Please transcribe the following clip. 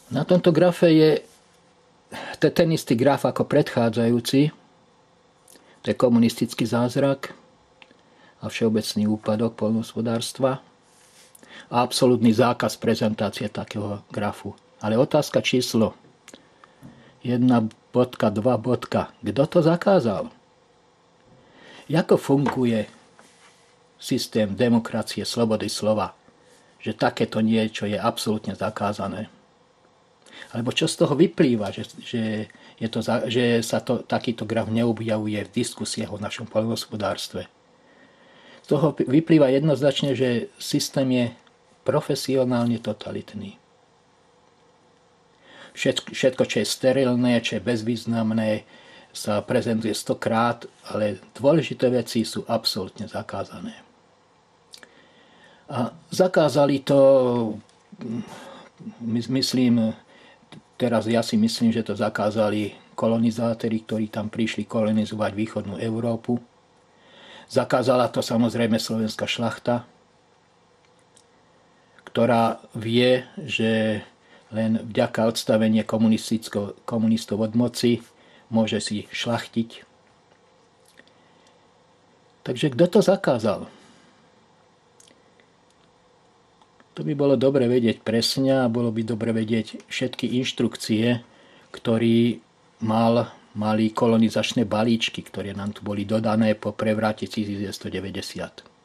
Na tomto grafe je ten istý graf ako predchádzajúci. To je komunistický zázrak a všeobecný úpadok poľnohospodárstva a absolútny zákaz prezentácie takého grafu. Ale otázka číslo 1.2. Kto to zakázal? Ako funguje systém demokracie, slobody slova, že takéto niečo je absolútne zakázané? Alebo čo z toho vyplýva, že sa takýto graf neobjavuje v diskusiách o našom poľnohospodárstve? Z toho vyplýva jednoznačne, že systém je profesionálne totalitný. Všetko, čo je sterilné, čo je bezvýznamné, sa prezentuje 100-krát, ale dôležité veci sú absolútne zakázané. A zakázali to, ja si myslím, že to zakázali kolonizátori, ktorí tam prišli kolonizovať východnú Európu. Zakázala to samozrejme slovenská šľachta, ktorá vie, že len vďaka odstaveniu komunistov od moci môže si šľachtiť. Takže kto to zakázal? To by bolo dobre vedieť presne a bolo by dobre vedieť všetky inštrukcie, ktoré mali kolonizačné balíčky, ktoré nám tu boli dodané po prevrate 1990.